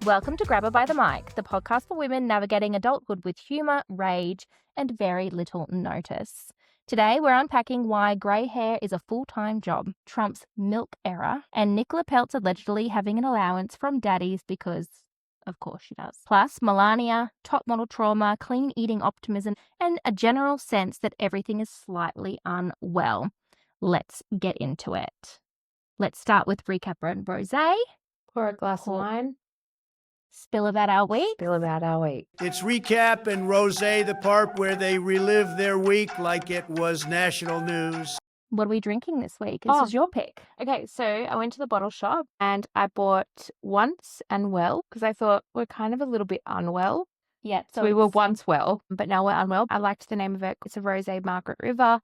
Welcome to Grab Her by the Mic, the podcast for women navigating adulthood with humour, rage, and very little notice. Today, we're unpacking why grey hair is a full-time job, Trump's milk era, and Nicola Peltz allegedly having an allowance from daddies because, of course, she does. Plus, Melania, top model trauma, clean eating optimism, and a general sense that everything is slightly unwell. Let's get into it. Let's start with recap and rosé. Pour a glass of wine. Spill about our week. Spill about our week. It's recap and rosé, the part where they relive their week like it was national news. What are we drinking this week? This is your pick. Okay, so I went to the bottle shop and I bought Once and Well because I thought we're kind of a little bit unwell. Yeah. So we were once well, but now we're unwell. I liked the name of it. It's a rosé Margaret River.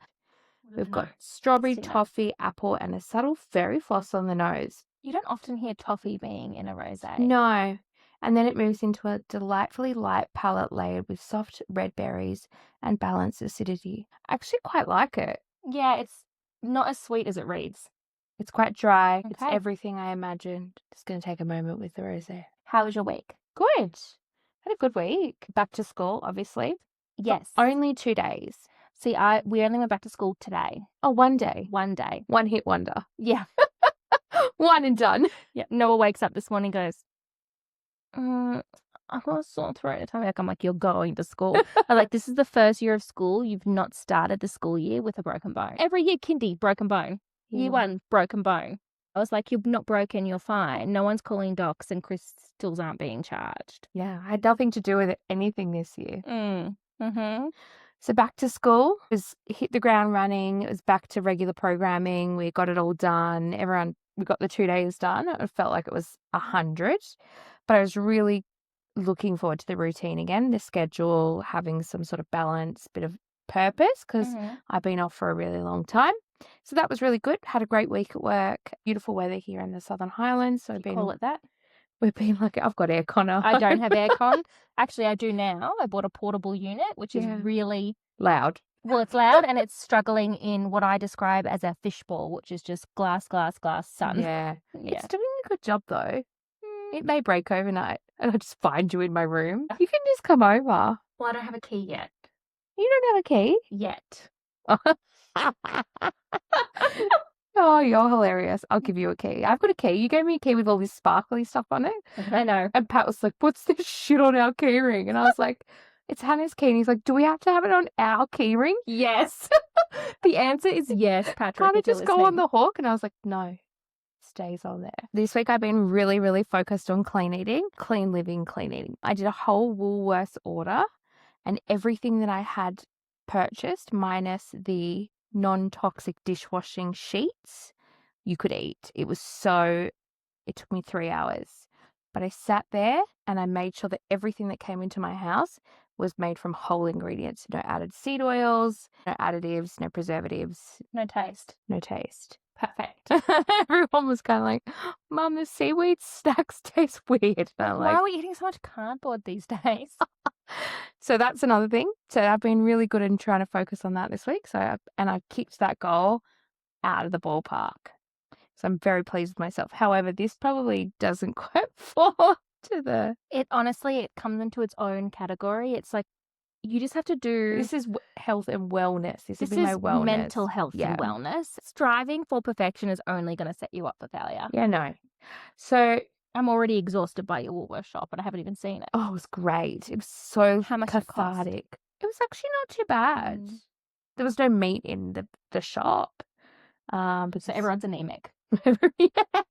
We've got strawberry, toffee, apple, and a subtle fairy floss on the nose. You don't often hear toffee being in a rosé. No. And then it moves into a delightfully light palette layered with soft red berries and balanced acidity. I actually quite like it. Yeah, it's not as sweet as it reads. It's quite dry. It's Okay. everything I imagined. Just going to take a moment with the rosé. How was your week? Good. Had a good week. Back to school, obviously. Yes. Only 2 days. See, we only went back to school today. Oh, 1 day. One day. One hit wonder. Yeah. One and done. Yeah. Noah wakes up this morning and goes, I've got a sore throat. I'm like, you're going to school. I'm like, this is the first year of school. You've not started the school year with a broken bone. Every year, kindy, broken bone. Year one, broken bone. I was like, you're not broken, you're fine. No one's calling docs and crystals aren't being charged. Yeah, I had nothing to do with anything this year. Mm-hmm. So back to school, it was hit the ground running. It was back to regular programming. We got it all done. We got the 2 days done. It felt like it was 100, but I was really looking forward to the routine again, the schedule, having some sort of balance, bit of purpose, because I've been off for a really long time. So that was really good. Had a great week at work. Beautiful weather here in the Southern Highlands. So Call it that. We've been like, I've got aircon on. I don't have aircon. Actually, I do now. I bought a portable unit, which is really loud. Well, it's loud and it's struggling in what I describe as a fishbowl, which is just glass, sun. Yeah. It's doing a good job though. It may break overnight and I'll just find you in my room. You can just come over. Well, I don't have a key yet. You don't have a key? Yet. Oh, you're hilarious. I'll give you a key. I've got a key. You gave me a key with all this sparkly stuff on it. I know. And Pat was like, what's this shit on our key ring? And I was like, it's Hannah's key. And he's like, do we have to have it on our key ring? Yes. The answer is yes, Patrick. Can't it just go on the hook? And I was like, no, stays on there. This week I've been really, really focused on clean eating, clean living, clean eating. I did a whole Woolworths order and everything that I had purchased minus the non-toxic dishwashing sheets you could eat. It took me 3 hours, but I sat there and I made sure that everything that came into my house was made from whole ingredients. No added seed oils, no additives, no preservatives. No taste. Perfect. Everyone was kind of like, Mum, the seaweed snacks taste weird. Why are we eating so much cardboard these days? So that's another thing. So I've been really good in trying to focus on that this week. I kicked that goal out of the ballpark. So I'm very pleased with myself. However, this probably doesn't quite fall to the... It comes into its own category. It's like, you just have to do... This is health and wellness. This is my wellness. Mental health and wellness. Striving for perfection is only going to set you up for failure. Yeah, no. So... I'm already exhausted by your Woolworths shop and I haven't even seen it. Oh, it was great. It was so How much cathartic. It was actually not too bad. There was no meat in the shop. But so everyone's anemic. Yeah.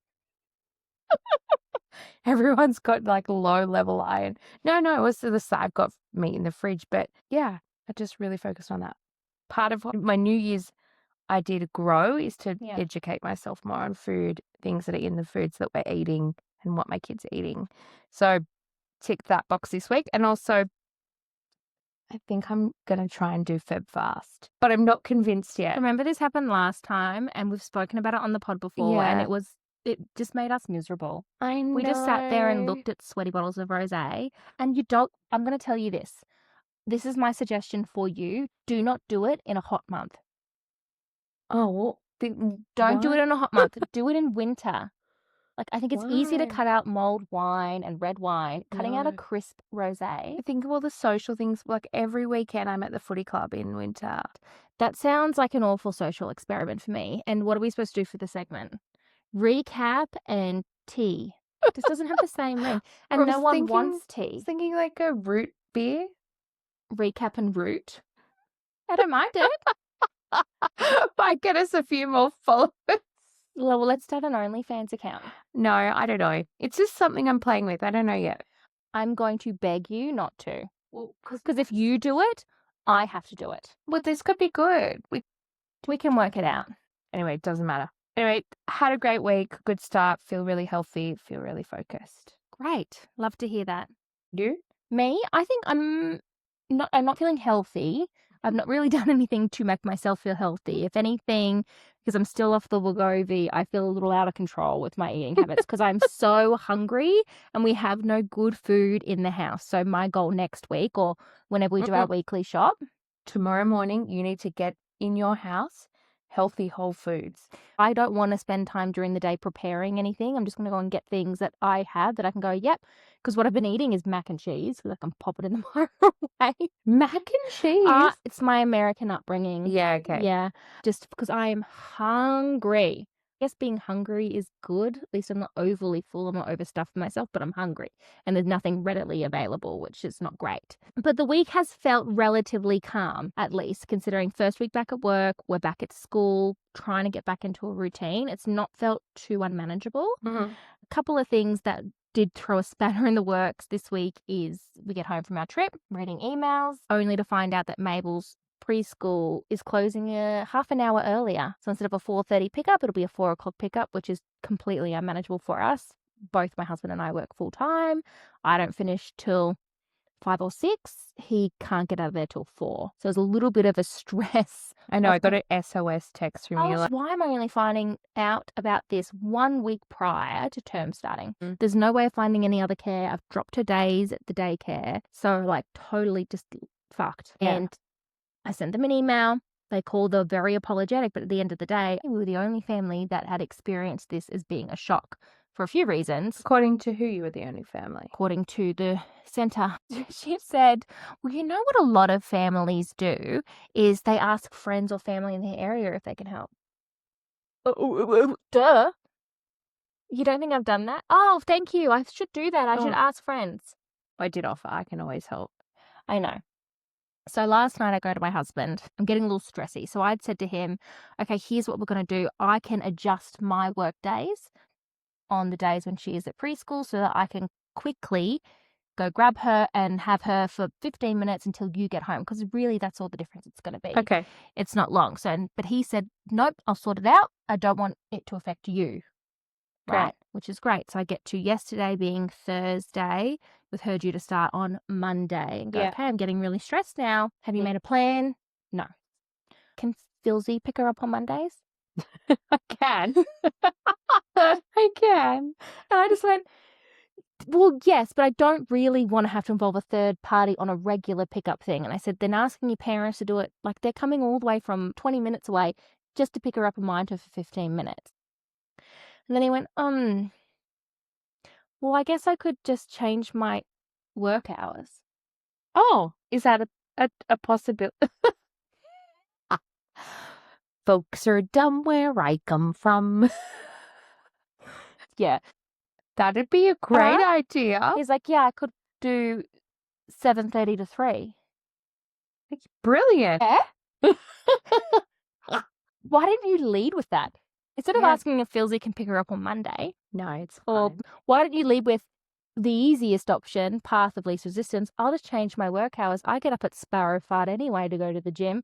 Everyone's got like low level iron. No, it was the side. I've got meat in the fridge, but yeah, I just really focused on that. Part of my New Year's idea to grow is to educate myself more on food, things that are in the foods that we're eating and what my kids are eating. So tick that box this week. And also, I think I'm going to try and do Feb fast, but I'm not convinced yet. Remember this happened last time and we've spoken about it on the pod before and it just made us miserable. I know. We just sat there and looked at sweaty bottles of rosé and I'm going to tell you this. This is my suggestion for you. Do not do it in a hot month. Oh, well, don't do it in a hot month. Do it in winter. Like, I think it's easy to Why? cut out mulled wine and red wine. Cutting out a No. crisp rosé. I think of all the social things, like every weekend I'm at the footy club in winter. That sounds like an awful social experiment for me. And what are we supposed to do for the segment? Recap and tea. This doesn't have the same ring. And I no was one thinking- wants I tea. was thinking like a root beer. Recap and root. I don't mind it. Might get us a few more followers. Well, let's start an OnlyFans account. No, I don't know. It's just something I'm playing with. I don't know yet. I'm going to beg you not to. Well, Because if you do it, I have to do it. this could be good. We can work it out. Anyway, it doesn't matter. Anyway, had a great week. Good start. Feel really healthy. Feel really focused. Great. Love to hear that. You? Me, I think I'm not feeling healthy. I've not really done anything to make myself feel healthy. If anything, because I'm still off the Wegovy, I feel a little out of control with my eating habits because I'm so hungry and we have no good food in the house. So my goal next week or whenever we do our weekly shop, Tomorrow morning, you need to get in your house healthy whole foods. I don't want to spend time during the day preparing anything. I'm just going to go and get things that I have that I can go, yep. Because what I've been eating is mac and cheese because I can pop it in the microwave. Mac and cheese? It's my American upbringing. Yeah, okay. Yeah, just because I am hungry. I guess being hungry is good. At least I'm not overly full. I'm not overstuffed myself, but I'm hungry. And there's nothing readily available, which is not great. But the week has felt relatively calm, at least, considering first week back at work, we're back at school, trying to get back into a routine. It's not felt too unmanageable. Mhm. A couple of things that did throw a spanner in the works this week is we get home from our trip, reading emails, only to find out that Mabel's preschool is closing a half an hour earlier. So instead of a 4:30 pickup, it'll be a 4 o'clock pickup, which is completely unmanageable for us. Both my husband and I work full time. I don't finish till 5 or 6. He can't get out of there till 4. So there's a little bit of a stress. I know. I got an SOS text from you. Like, Why am I only finding out about this 1 week prior to term starting? Mm. There's no way of finding any other care. I've dropped her days at the daycare. So like totally just fucked. Yeah. And I sent them an email. They called, they're very apologetic, but at the end of the day, we were the only family that had experienced this as being a shock for a few reasons. according to who, you were the only family? According to the centre, she said, well, you know what a lot of families do is they ask friends or family in the area if they can help. Duh. You don't think I've done that? Oh, thank you. I should do that. I should Oh. ask friends. I did offer. I can always help. I know. So last night I go to my husband. I'm getting a little stressy. So I'd said to him, okay, here's what we're going to do. I can adjust my work days on the days when she is at preschool so that I can quickly go grab her and have her for 15 minutes until you get home. Because really that's all the difference it's going to be. Okay. It's not long. But he said, nope, I'll sort it out. I don't want it to affect you. Great. Right. Which is great. So I get to yesterday being Thursday with her due to start on Monday and go, Yeah. okay, I'm getting really stressed now. Have you Yeah. made a plan? No. Can Philzy pick her up on Mondays? I can. I can. And I just went, well, yes, but I don't really want to have to involve a third party on a regular pickup thing. And I said, then asking your parents to do it, like they're coming all the way from 20 minutes away just to pick her up and mind her for 15 minutes. And then he went, well, I guess I could just change my work hours. Oh, is that a possibility? Folks are dumb where I come from. Yeah. That'd be a great Uh-huh. idea. He's like, yeah, I could do 7:30 to 3. Brilliant. Yeah? Why didn't you lead with that? Instead of Yeah. asking if Philzy can pick her up on Monday, No, it's or fine. why don't you lead with the easiest option, path of least resistance? I'll just change my work hours. I get up at Sparrow Fart anyway to go to the gym.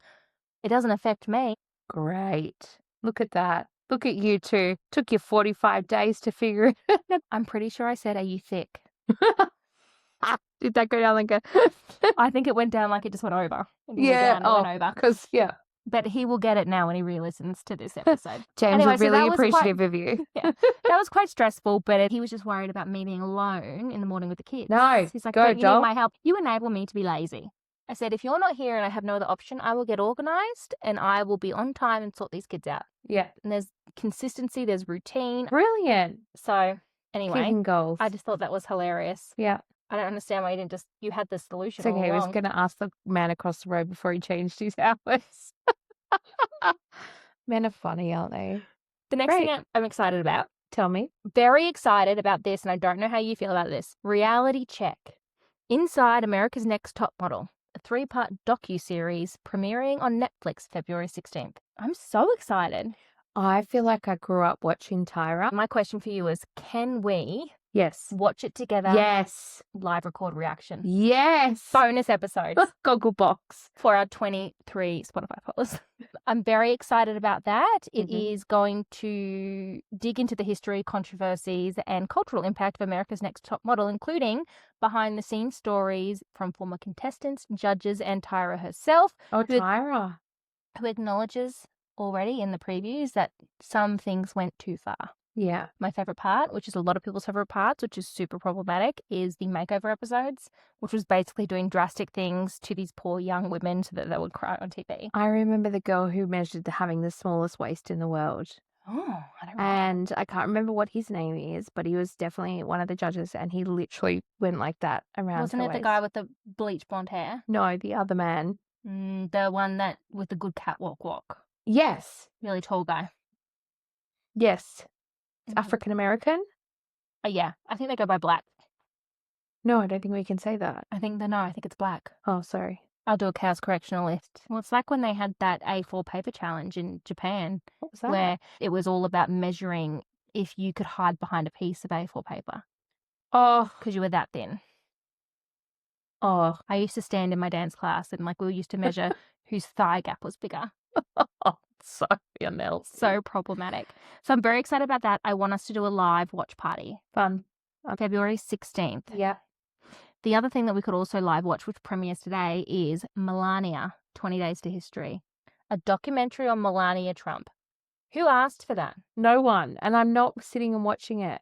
It doesn't affect me. Great. Look at that. Look at you two. Took you 45 days to figure it out. I'm pretty sure I said, are you thick? Did that go down like a... I think it went down like it just went over. It didn't go Yeah. down, it went over. Because, yeah. But he will get it now when he re-listens to this episode. James Anyway, was so really that was quite- appreciative of you. Yeah. That was quite stressful, but he was just worried about me being alone in the morning with the kids. No, He's like, go, don't you doll. need my help? You enable me to be lazy. I said, if you're not here and I have no other option, I will get organised and I will be on time and sort these kids out. Yeah. And there's consistency, there's routine. Brilliant. So Anyway, Kicking goals. I just thought that was hilarious. Yeah. I don't understand why you had the solution It's okay. all He was along. going to ask the man across the road before he changed his hours. Men are funny, aren't they? The next Great. thing I'm excited about, Tell me. very excited about this, and I don't know how you feel about this. Reality Check. Inside America's Next Top Model, a 3-part docu-series premiering on Netflix February 16th. I'm so excited. I feel like I grew up watching Tyra. My question for you is, can we Yes. watch it together? Yes. Live record reaction. Yes. Bonus episodes Goggle box. for our 23 Spotify followers. I'm very excited about that. It Mhm. is going to dig into the history, controversies, and cultural impact of America's Next Top Model, including behind-the-scenes stories from former contestants, judges, and Tyra herself, Oh, Who- Tyra. who acknowledges already in the previews that some things went too far. Yeah. My favourite part, which is a lot of people's favourite parts, which is super problematic, is the makeover episodes, which was basically doing drastic things to these poor young women so that they would cry on TV. I remember the girl who measured having the smallest waist in the world. Oh, I don't remember. And I can't remember what his name is, but he was definitely one of the judges, and he literally went like that around Wasn't her it the waist. guy with the bleach blonde hair? No, the other man. The one that with the good catwalk walk. Yes. Really tall guy. Yes. It's Mhm. African American? Oh, yeah. I think they go by black. No, I don't think we can say that. I think it's black. Oh, sorry. I'll do a chaos correctional list. Well, it's like when they had that A4 paper challenge in Japan, What was that? where it was all about measuring if you could hide behind a piece of A4 paper Oh, because you were that thin. oh, I used to stand in my dance class and we used to measure whose thigh gap was bigger. sorry, Amel. So problematic. So I'm very excited about that. I want us to do a live watch party Fun. on February 16th. Yeah. The other thing that we could also live watch, which premieres today, is Melania, 20 Days to History, a documentary on Melania Trump. Who asked for that? No one. And I'm not sitting and watching it.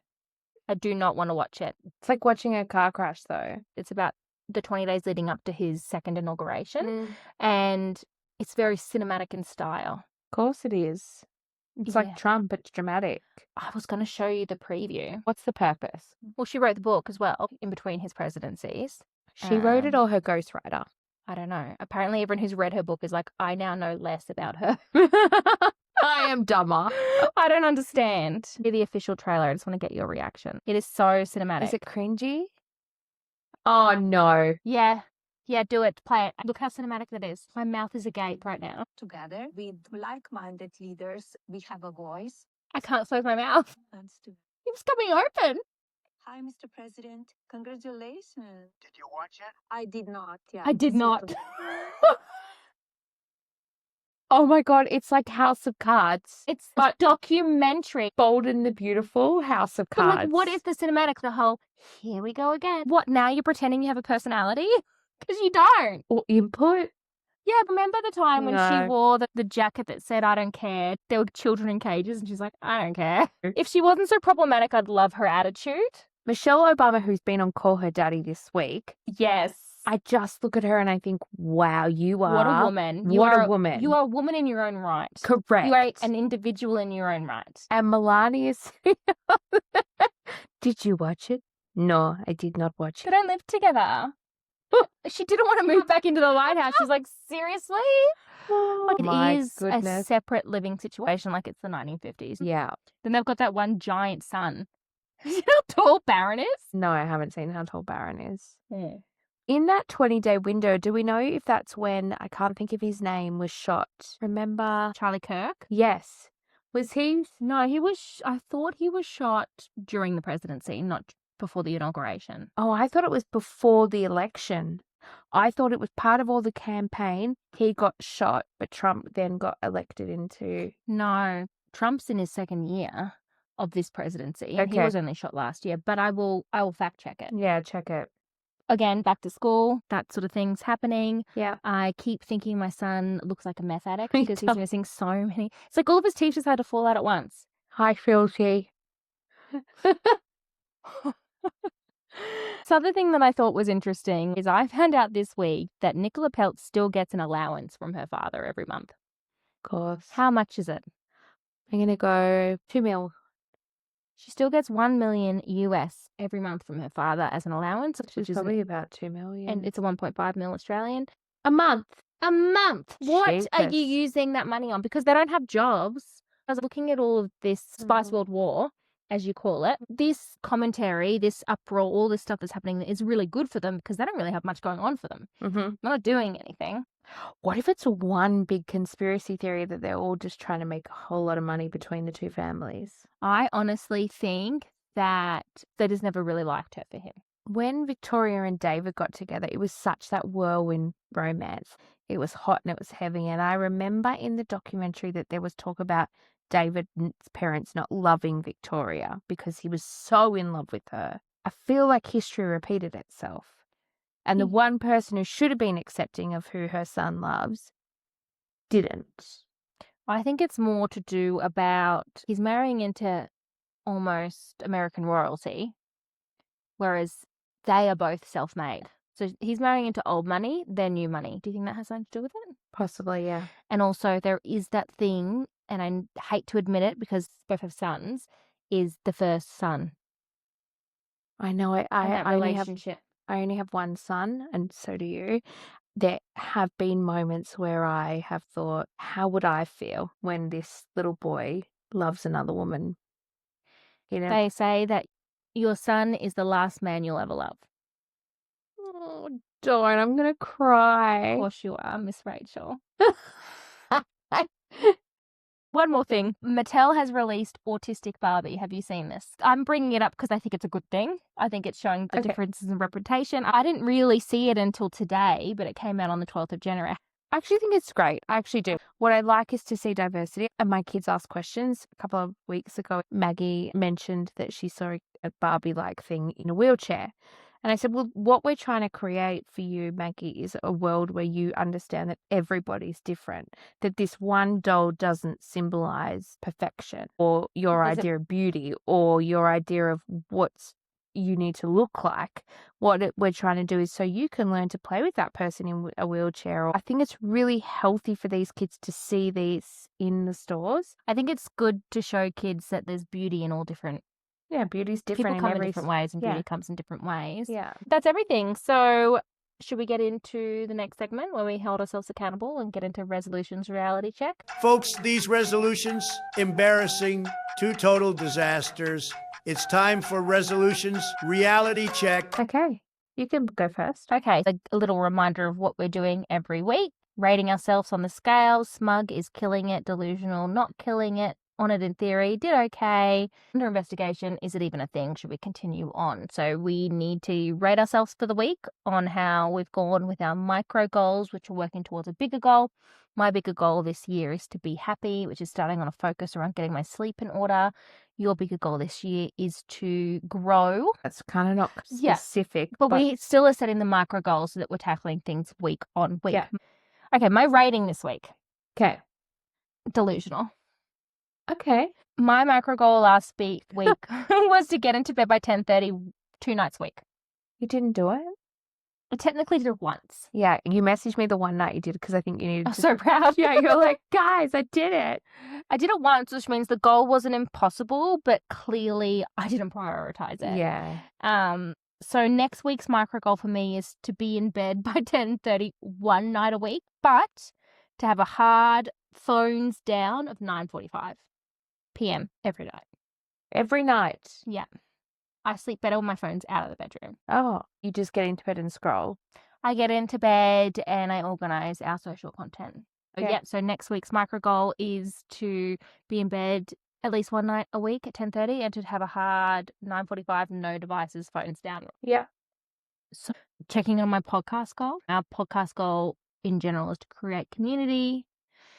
I do not want to watch it. It's like watching a car crash, though. It's about the 20 days leading up to his second inauguration, Of and it's very cinematic in style. course it is. It's Yeah. like Trump, it's dramatic. I was going to show you the preview. What's the purpose? Well, she wrote the book as well in between his presidencies. She wrote it or her ghostwriter? I don't know. Apparently everyone who's read her book is like, I now know less about her. I am dumber. I don't understand. The official trailer. I just want to get your reaction. It is so cinematic. Is it cringy? Oh, no. Yeah. Yeah, do it. Play it. Look how cinematic that is. My mouth is agape right now. Together with like-minded leaders, we have a voice. I can't close my mouth. It's coming open. Hi, Mr. President. Congratulations. Did you watch it? I did not. Yeah, I did not. Oh my God, it's like House of Cards. It's a documentary. Bold and the Beautiful House of But Cards. like, what is the cinematic? The whole, here we go again. What, now you're pretending you have a personality? Because you don't. Or input? Yeah, remember the time when No. she wore the jacket that said, I don't care? There were children in cages and she's like, I don't care. If she wasn't so problematic, I'd love her attitude. Michelle Obama, who's been on Call Her Daddy this week, Yes. I just look at her and I think, wow, you are. What a woman. What a woman. You are a woman in your own right. Correct. You are an individual in your own right. And Melania's. Did you watch it? No, I did not watch They it. don't live together. She didn't want to move back into the White House. She's like, seriously? Like, My it is a goodness. separate living situation, like it's the 1950s. Yeah. Then they've got that one giant son. You know how tall Barron is? No, I haven't seen how tall Barron is. Yeah. In that 20-day window, do we know if that's when, I can't think of his name, was shot? Remember? Charlie Kirk? Yes. Was he? No, he was. I thought he was shot during the presidency, not before the inauguration. Oh, I thought it was before the election. I thought it was part of all the campaign. He got shot, but Trump then got elected into. No, Trump's in his second year of this presidency. And he Okay. was only shot last year, but I will fact check it. Yeah, check it. Again, back to school, that sort of thing's happening. Yeah. I keep thinking my son looks like a meth addict Me because he's too. missing so many. It's like all of his teeth just had to fall out at once. Hi, Filthy. So other thing that I thought was interesting is I found out this week that Nicola Peltz still gets an allowance from her father every month. Of course. How much is it? I'm going to go 2 mil. She still gets $1 million US every month from her father as an allowance, Which is probably about 2 million. and it's a 1.5 mil Australian. a month. A month. What are you Jeepers. using that money on? Because they don't have jobs. I was looking at all of this Spice World War, as you call it. This commentary, this uproar, all this stuff that's happening is really good for them because they don't really have much going on for them. Mm-hmm. They're not doing anything. What if it's one big conspiracy theory that they're all just trying to make a whole lot of money between the two families? I honestly think that they just never really liked her for him. When Victoria and David got together, it was such that whirlwind romance. It was hot and it was heavy. And I remember in the documentary that there was talk about David's parents not loving Victoria because he was so in love with her. I feel like history repeated itself. And the one person who should have been accepting of who her son loves didn't. I think it's more to do about he's marrying into almost American royalty, whereas they are both self-made. So he's marrying into old money, they're new money. Do you think that has something to do with it? Possibly, yeah. And also there is that thing, and I hate to admit it because both have sons, is the first son. I know it. And that I relationship. only have one son, and so do you. There have been moments where I have thought, how would I feel when this little boy loves another woman? You know? They say that your son is the last man you'll ever love. Oh, don't. I'm going to cry. Of course you are, Miss Rachel. One more thing. Mattel has released Autistic Barbie. Have you seen this? I'm bringing it up because I think it's a good thing. I think it's showing the differences in representation. I didn't really see it until today, but it came out on the 12th of January. I actually think it's great. I actually do. What I like is to see diversity. And my kids ask questions. A couple of weeks ago, Maggie mentioned that she saw a Barbie-like thing in a wheelchair. And I said, well, what we're trying to create for you, Maggie, is a world where you understand that everybody's different, that this one doll doesn't symbolize perfection or your idea of beauty or your idea of what you need to look like. What we're trying to do is so you can learn to play with that person in a wheelchair. I think it's really healthy for these kids to see these in the stores. I think it's good to show kids that there's beauty in all different. Yeah, beauty's different. People come in different ways and beauty comes in different ways. Yeah. That's everything. So should we get into the next segment where we hold ourselves accountable and get into resolutions reality check? Folks, these resolutions, embarrassing, two total disasters. It's time for resolutions reality check. Okay, you can go first. Okay, a little reminder of what we're doing every week. Rating ourselves on the scale. Smug is killing it, delusional, not killing it. On it in theory, did okay. Under investigation, is it even a thing? Should we continue on? So we need to rate ourselves for the week on how we've gone with our micro goals, which are working towards a bigger goal. My bigger goal this year is to be happy, which is starting on a focus around getting my sleep in order. Your bigger goal this year is to grow. That's kind of not specific. But we still are setting the micro goals so that we're tackling things week on week. Yeah. Okay, my rating this week. Okay. Delusional. Okay. My macro goal last week was to get into bed by 10:30 2 nights a week. You didn't do it? I technically did it once. Yeah, you messaged me the one night you did because I think you needed I'm so proud. Yeah, you're like, guys, I did it. I did it once, which means the goal wasn't impossible, but clearly I didn't prioritize it. Yeah. So next week's micro goal for me is to be in bed by 10:30 one night a week, but to have a hard phones down of 9:45 p.m. every night. Every night? Yeah. I sleep better when my phone's out of the bedroom. Oh, you just get into bed and scroll? I get into bed and I organise our social content. Okay. Yeah, so next week's micro goal is to be in bed at least one night a week at 10:30 and to have a hard 9:45, no devices, phones down. Yeah. So checking on my podcast goal. Our podcast goal in general is to create community.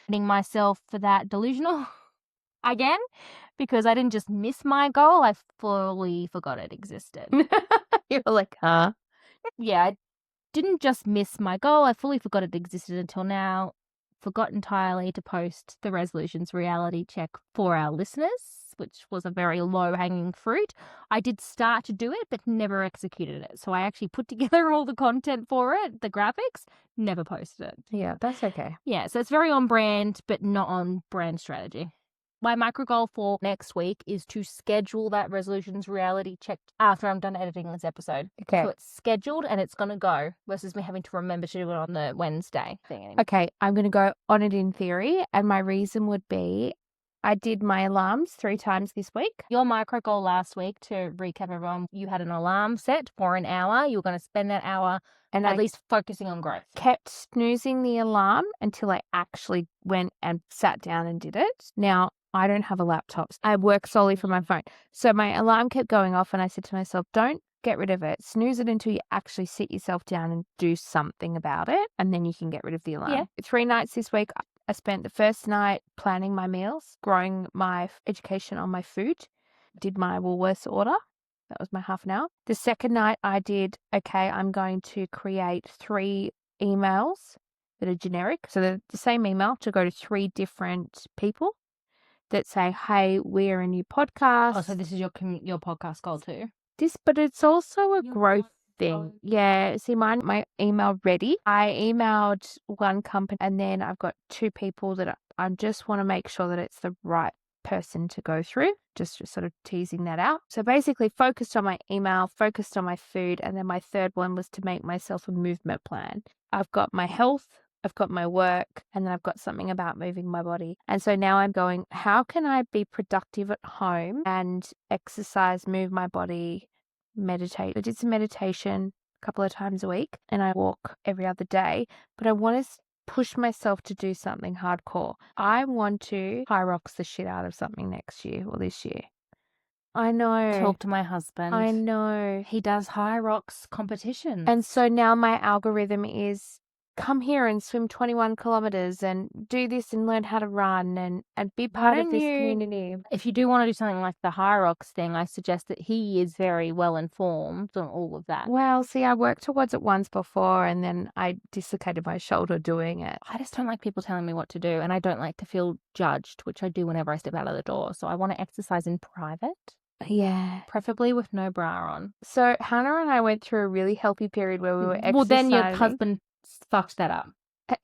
Getting myself for that delusional again, because I didn't just miss my goal, I fully forgot it existed. You're like, huh? Yeah, I didn't just miss my goal, I fully forgot it existed until now. Forgot entirely to post the resolutions reality check for our listeners, which was a very low-hanging fruit. I did start to do it, but never executed it. So I actually put together all the content for it, the graphics, never posted it. Yeah, that's okay. Yeah, so it's very on brand, but not on brand strategy. My micro goal for next week is to schedule that resolutions reality check after I'm done editing this episode. Okay. So it's scheduled and it's going to go versus me having to remember to do it on the Wednesday thing. Anymore. Okay, I'm going to go on it in theory. And my reason would be I did my alarms 3 times this week. Your micro goal last week, to recap everyone, you had an alarm set for an hour. You were going to spend that hour And at I least focusing on growth. kept snoozing the alarm until I actually went and sat down and did it. Now, I don't have a laptop. I work solely from my phone. So my alarm kept going off and I said to myself, don't get rid of it. Snooze it until you actually sit yourself down and do something about it. And then you can get rid of the alarm. Yeah. 3 nights this week, I spent the first night planning my meals, growing my education on my food, did my Woolworths order. That was my half an hour. The second night I did, okay, I'm going to create 3 emails that are generic. So they're the same email to go to 3 different people that say, hey, we're a new podcast. Oh, so this is your podcast goal too? But it's also a growth thing. Yeah. See, my email ready. I emailed one company and then I've got 2 people that I just want to make sure that it's the right person to go through, just sort of teasing that out. So basically focused on my email, focused on my food, and then my third one was to make myself a movement plan. I've got my health, I've got my work, and then I've got something about moving my body. And so now I'm going, how can I be productive at home and exercise, move my body, meditate? I did some meditation a couple of times a week and I walk every other day, but I want to push myself to do something hardcore. I want to high rocks the shit out of something next year or this year. I know. Talk to my husband. I know. He does high rocks competitions. And so now my algorithm is come here and swim 21 kilometers and do this and learn how to run and be part of this community. If you do want to do something like the high rocks thing, I suggest that he is very well informed on all of that. Well, see, I worked towards it once before and then I dislocated my shoulder doing it. I just don't like people telling me what to do, and I don't like to feel judged, which I do whenever I step out of the door. So I want to exercise in private. Yeah. Preferably with no bra on. So Hannah and I went through a really healthy period where we were exercising. Well, then your husband fucked that up.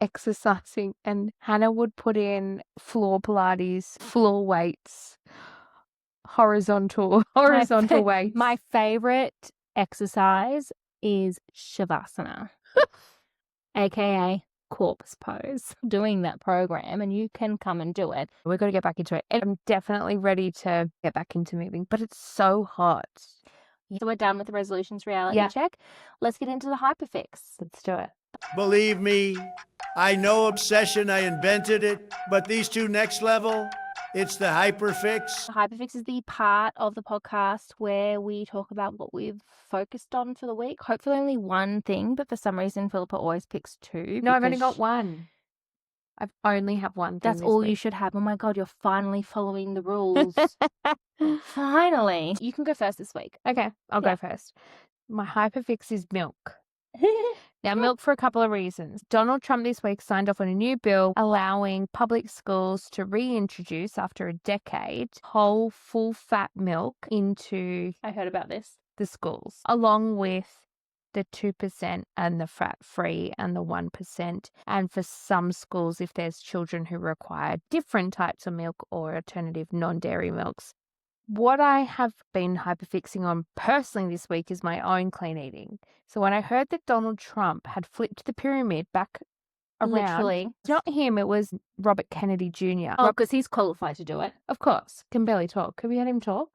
Exercising, and Hannah would put in floor Pilates, floor weights, horizontal weights. My favorite exercise is Shavasana, aka corpse pose. Doing that program, and you can come and do it. We're going to get back into it. I'm definitely ready to get back into moving, but it's so hot. So we're done with the resolutions reality check. Let's get into the hyperfix. Let's do it. Believe me, I know obsession, I invented it, but these 2 next level, it's the hyperfix. Hyperfix is the part of the podcast where we talk about what we've focused on for the week. Hopefully only one thing, but for some reason Philippa always picks 2. No, I've only got 1. I only have 1 thing. That's all you should have. Oh my God, you're finally following the rules. Finally. You can go first this week. Okay, I'll go first. My hyperfix is milk. Now, milk for a couple of reasons. Donald Trump this week signed off on a new bill allowing public schools to reintroduce, after a decade, whole full-fat milk into I heard about this. the schools, along with the 2% and the fat-free and the 1%. And for some schools, if there's children who require different types of milk or alternative non-dairy milks. What I have been hyperfixing on personally this week is my own clean eating. So when I heard that Donald Trump had flipped the pyramid back around, Literally. not him, it was Robert Kennedy Jr. Oh, because he's qualified to do it. Of course, can barely talk. Have you had him talk?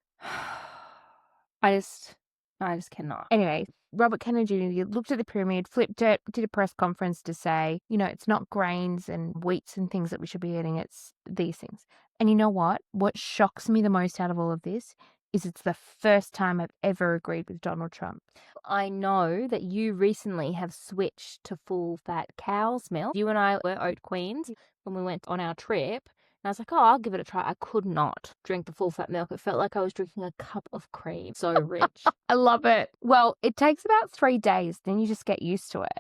I just cannot. Anyway, Robert Kennedy Jr. looked at the pyramid, flipped it, did a press conference to say, it's not grains and wheats and things that we should be eating, it's these things. And you know what? What shocks me the most out of all of this is it's the first time I've ever agreed with Donald Trump. I know that you recently have switched to full-fat cow's milk. You and I were oat queens when we went on our trip. And I was like, oh, I'll give it a try. I could not drink the full-fat milk. It felt like I was drinking a cup of cream. So rich. I love it. Well, it takes about 3 days. Then you just get used to it.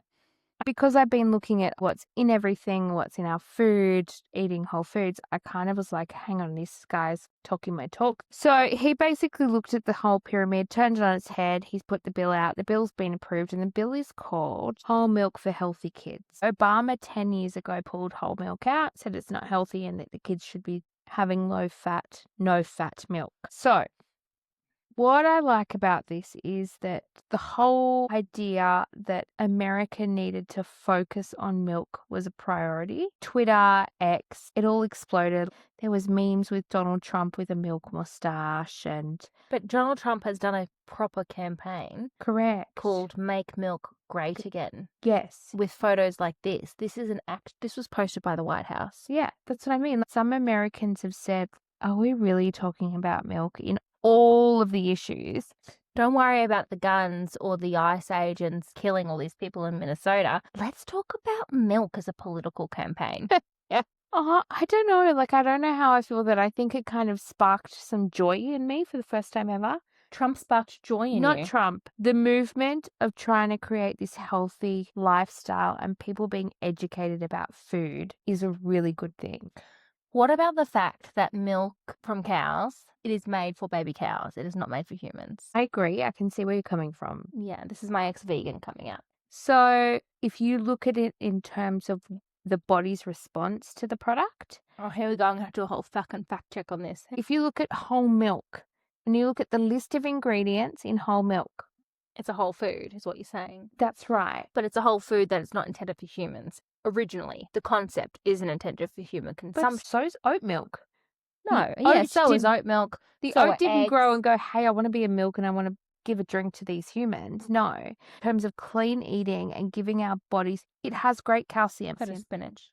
Because I've been looking at what's in everything, what's in our food, eating whole foods, I kind of was like, hang on, this guy's talking my talk. So he basically looked at the whole pyramid, turned it on its head. He's put the bill out. The bill's been approved, and the bill is called Whole Milk for Healthy Kids. Obama 10 years ago pulled whole milk out, said it's not healthy and that the kids should be having low fat, no fat milk. So what I like about this is that the whole idea that America needed to focus on milk was a priority. Twitter, X, it all exploded. There was memes with Donald Trump with a milk mustache and... But Donald Trump has done a proper campaign Correct. called Make Milk Great Again. Yes. With photos like this. This is an act. This was posted by the White House. Yeah, that's what I mean. Some Americans have said, are we really talking about milk in all of the issues? Don't worry about the guns or the ice agents killing all these people in Minnesota. Let's talk about milk as a political campaign. I don't know. I don't know how I feel that. I think it kind of sparked some joy in me for the first time ever. Trump sparked joy in Not you. Trump. The movement of trying to create this healthy lifestyle and people being educated about food is a really good thing. What about the fact that milk from cows, it is made for baby cows. It is not made for humans. I agree. I can see where you're coming from. Yeah, this is my ex-vegan coming out. So if you look at it in terms of the body's response to the product. Oh, here we go. I'm going to have to do a whole fucking fact check on this. If you look at whole milk and you look at the list of ingredients in whole milk. It's a whole food, is what you're saying. That's right. But it's a whole food that is not intended for humans. Originally, the concept isn't intended for human consumption. But so's oat milk. No, The yeah, oat so is didn't- oat milk. The so oat are didn't eggs. grow and go, hey, I want to be a milk and I want to give a drink to these humans. No. In terms of clean eating and giving our bodies, it has great calcium. So does spinach.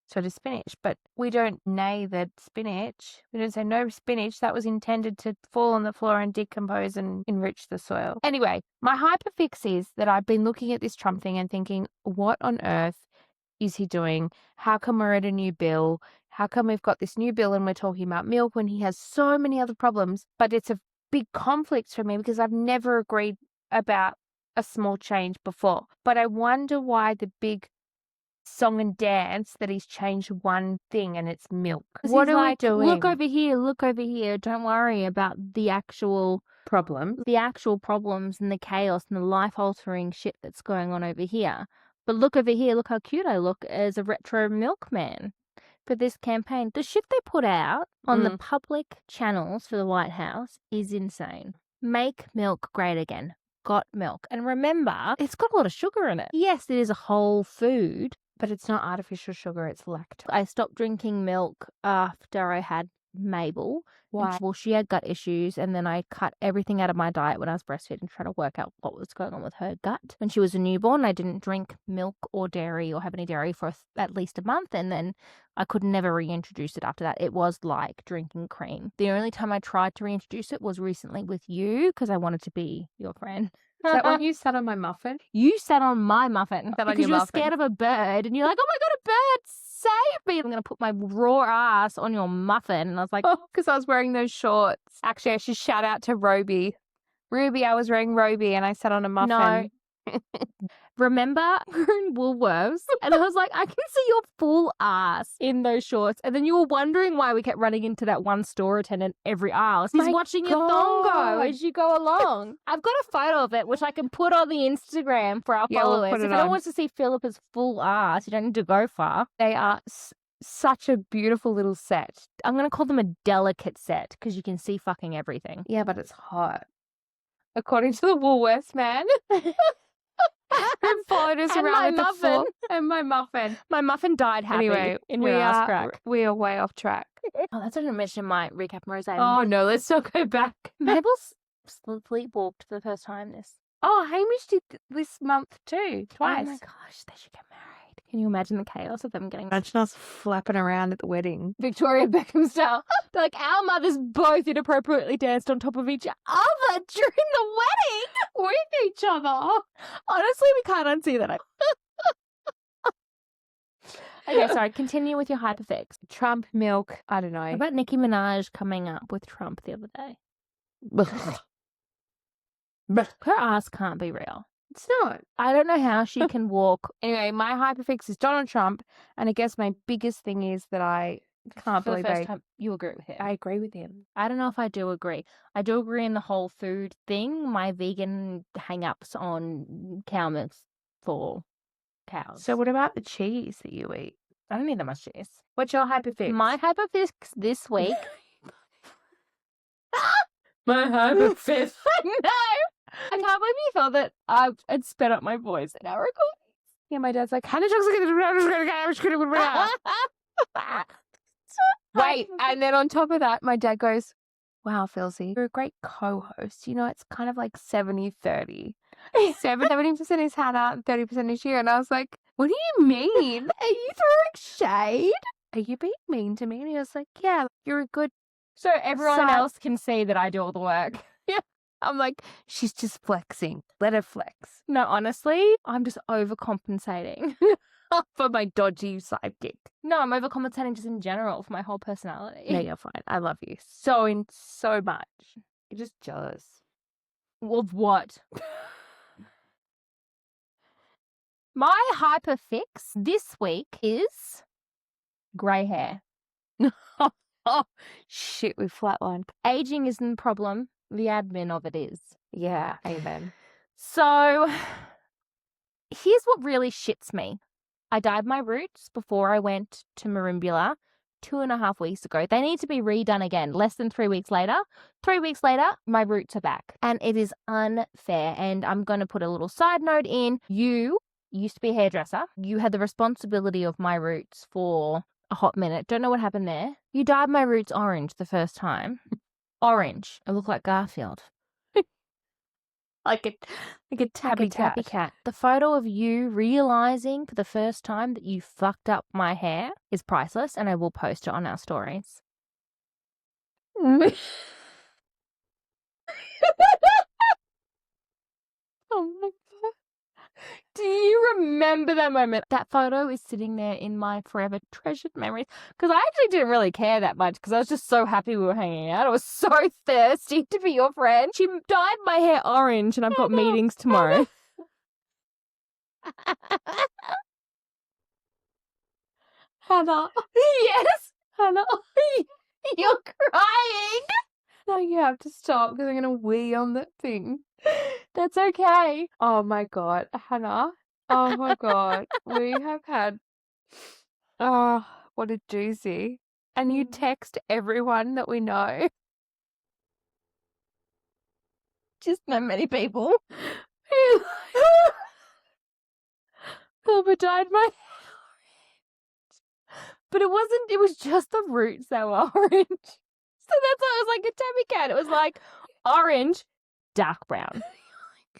So does spinach. But we don't nay that spinach. We don't say no spinach. That was intended to fall on the floor and decompose and enrich the soil. Anyway, my hyperfix is that I've been looking at this Trump thing and thinking, what on earth is he doing? How come we're at a new bill? How come we've got this new bill and we're talking about milk when he has so many other problems? But it's a big conflict for me because I've never agreed about a small change before. But I wonder why the big song and dance that he's changed one thing and it's milk. What are we doing? Look over here. Don't worry about the actual Problem. problems and the chaos and the life-altering shit that's going on over here. But look over here, look how cute I look as a retro milkman for this campaign. The shit they put out on the public channels for the White House is insane. Make milk great again. Got milk. And remember, it's got a lot of sugar in it. Yes, it is a whole food. But it's not artificial sugar, it's lactose. I stopped drinking milk after I had Mabel. Why? Well, she had gut issues, and then I cut everything out of my diet when I was breastfeeding, trying to work out what was going on with her gut. When she was a newborn, I didn't drink milk or dairy or have any dairy for at least a month, and then I could never reintroduce it after that. It was like drinking cream. The only time I tried to reintroduce it was recently with you because I wanted to be your friend. Is that when you sat on my muffin? You sat on my muffin Sat on because your you were muffin. scared of a bird, and you're like, "Oh my god, a bird! Save me!" I'm gonna put my raw ass on your muffin, and I was like, Oh, because I was wearing those shorts. Actually, I should shout out to Roby. Ruby, I was wearing Roby and I sat on a muffin. No. Remember we were in Woolworths, and I was like, I can see your full ass in those shorts, and then you were wondering why we kept running into that one store attendant every aisle. He's My watching your thong go God. as you go along. I've got a photo of it, which I can put on the Instagram for our Yeah, we'll followers. put If it anyone on. wants to see Philippa's full ass, you don't need to go far. They are such a beautiful little set. I'm going to call them a delicate set because you can see fucking everything. Yeah, but it's hot. According to the Woolworths man. Who followed us And my around with the muffin. fork and my muffin. My muffin died happy Anyway, in we your ass are crack. we are way off track. Oh, that's what I mentioned in my recap rose. Oh no, let's not go back. Mabel's sleepwalked for the first time this. Oh, Hamish did this month too, twice. Oh my gosh, they should get married. Can you imagine the chaos of them getting Imagine us flapping around at the wedding. Victoria Beckham style? They're like, our mothers both inappropriately danced on top of each other during the wedding With each other. Honestly, we can't unsee that. Okay, sorry. Continue with your hyperfix. Trump milk. I don't know. What about Nicki Minaj coming up with Trump the other day? Her ass can't be real. It's not. I don't know how she can walk. Anyway, my hyperfix is Donald Trump, and I guess my biggest thing is that I can't For the believe first time, you agree with him. I agree with him. I don't know if I do agree. I do agree in the whole food thing. My vegan hang-ups on cow milk for cows. So what about the cheese that you eat? I don't need that much juice. What's your hyperfix? My hyperfix this week. My hyperfix. No, I can't believe you thought that I had sped up my voice in our recording. Yeah, my dad's like, wait, and then on top of that, my dad goes, wow, Filzy, you're a great co-host. You know, it's kind of like 70-30. 70% is Hannah and 30% is you. And I was like, what do you mean? Are you throwing shade? Are you being mean to me? And he was like, yeah, you're a good. So everyone else can see that I do all the work. Yeah. I'm like, she's just flexing. Let her flex. No, honestly, I'm just overcompensating. For my dodgy sidekick. No, I'm overcompensating just in general for my whole personality. No, you're fine. I love you so much. You're just jealous. Of what? My hyperfix this week is grey hair. Oh, shit, we flatlined. Aging isn't the problem. The admin of it is. Yeah, amen. So here's what really shits me. I dyed my roots before I went to Merimbula 2.5 weeks ago. They need to be redone again. Less than 3 weeks later. 3 weeks later, my roots are back. And it is unfair. And I'm going to put a little side note in. You used to be a hairdresser. You had the responsibility of my roots for a hot minute. Don't know what happened there. You dyed my roots orange the first time. Orange. I look like Garfield. Like a tabby cat. The photo of you realizing for the first time that you fucked up my hair is priceless, and I will post it on our stories. Oh my God. Do you remember that moment? That photo is sitting there in my forever treasured memories because I actually didn't really care that much because I was just so happy we were hanging out. I was so thirsty to be your friend. She dyed my hair orange and I've got meetings tomorrow. Hannah. Yes. Hannah. You're crying. No, you have to stop because I'm going to wee on that thing. That's okay. Oh my God. Hannah. Oh my God. We have had. Oh, what a doozy. And you text everyone that we know. Just not many people. Wilbur dyed my hair. But it wasn't, it was just the roots that were orange. So that's why it was like a tabby cat. It was like orange, dark brown.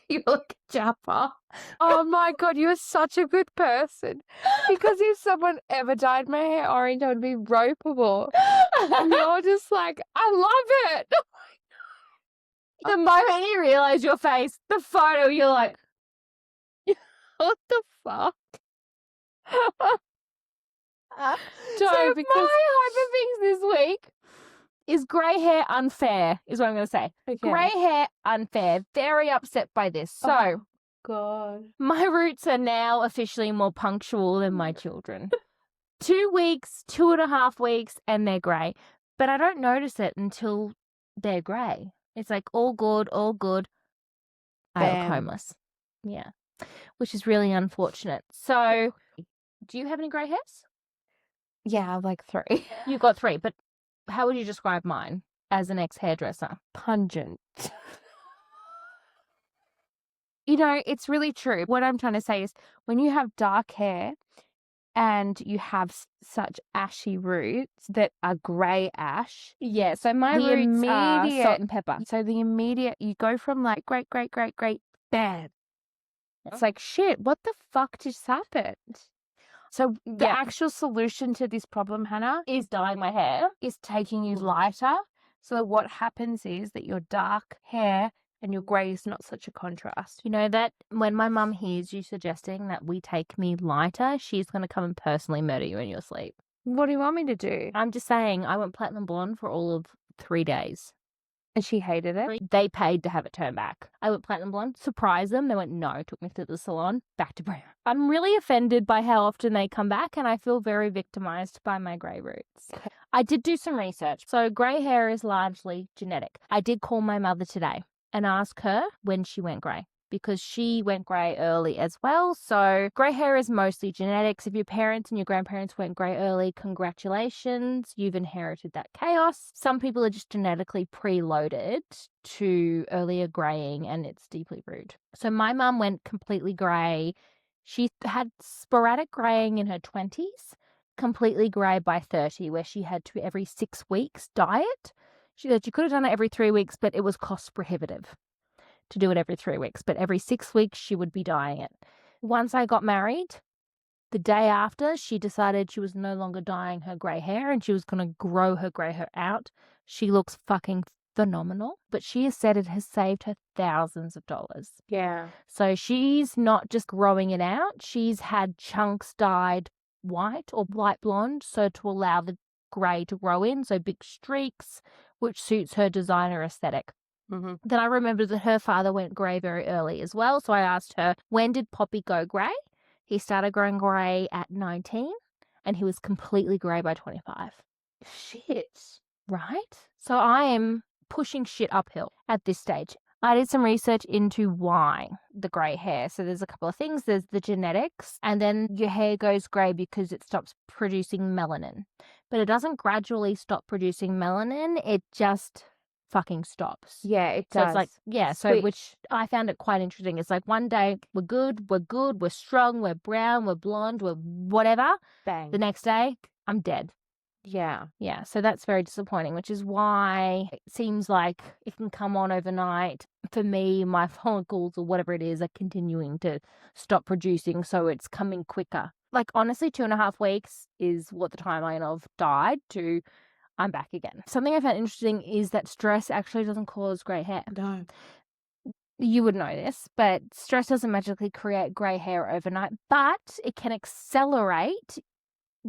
You look Jappa. Oh my God, you're such a good person. Because if someone ever dyed my hair orange, I would be ropeable. And you're just like, I love it. The moment you realise your face, the photo, you're like, What the fuck? so my hyperfix this week is grey hair unfair, is what I'm going to say. Okay. Grey hair unfair. Very upset by this. So, Oh, God. my roots are now officially more punctual than my children. 2 weeks, 2.5 weeks, and they're grey. But I don't notice it until they're grey. It's like all good, all good. I look Bam. homeless. Yeah. Which is really unfortunate. So, do you have any grey hairs? Yeah, like 3. You've got 3, but how would you describe mine as an ex-hairdresser? Pungent. You know, it's really true. What I'm trying to say is when you have dark hair and you have such ashy roots that are grey ash. Yeah, so my The roots are immediate- salt and pepper. So the immediate, you go from like great, bad. It's like, shit, what the fuck just happened? So the Yeah. actual solution to this problem, Hannah, Is dyeing my hair. is taking you lighter. So that what happens is that your dark hair and your grey is not such a contrast. You know that when my mum hears you suggesting that we take me lighter, she's going to come and personally murder you in your sleep. What do you want me to do? I'm just saying, I went platinum blonde for all of 3 days. And she hated it. They paid to have it turned back. I went platinum blonde, surprised them. They went, no, took me to the salon, back to brown. I'm really offended by how often they come back, and I feel very victimized by my grey roots. Okay. I did do some research. So grey hair is largely genetic. I did call my mother today and ask her when she went grey. because she went grey early as well. So grey hair is mostly genetics. If your parents and your grandparents went grey early, congratulations, you've inherited that chaos. Some people are just genetically preloaded to earlier greying, and it's deeply rude. So my mum went completely grey. She had sporadic greying in her 20s, completely grey by 30, where she had to every 6 weeks dye it. She said she could have done it every 3 weeks, but it was cost prohibitive to do it every 3 weeks. But every 6 weeks, she would be dyeing it. Once I got married, the day after, she decided she was no longer dyeing her grey hair and she was going to grow her grey hair out. She looks fucking phenomenal, but she has said it has saved her thousands of dollars. Yeah. So she's not just growing it out. She's had chunks dyed white or light blonde, so to allow the grey to grow in, so big streaks, which suits her designer aesthetic. Mm-hmm. Then I remember that her father went grey very early as well. So I asked her, when did Poppy go grey? He started growing grey at 19 and he was completely grey by 25. Shit. Right? So I am pushing shit uphill at this stage. I did some research into why the grey hair. So there's a couple of things. There's the genetics, and then your hair goes grey because it stops producing melanin. But it doesn't gradually stop producing melanin. It just fucking stops. Yeah, it So does. it's like, yeah, so Switch. which I found it quite interesting. It's like one day we're good, we're strong, we're brown, we're blonde, we're whatever. Bang. The next day, I'm dead. Yeah. Yeah, so that's very disappointing, which is why it seems like it can come on overnight. For me, my follicles or whatever it is are continuing to stop producing, so it's coming quicker. Like, honestly, 2.5 weeks is what the timeline of died to I'm back again. Something I found interesting is that stress actually doesn't cause grey hair. No. You would know this, but stress doesn't magically create grey hair overnight, but it can accelerate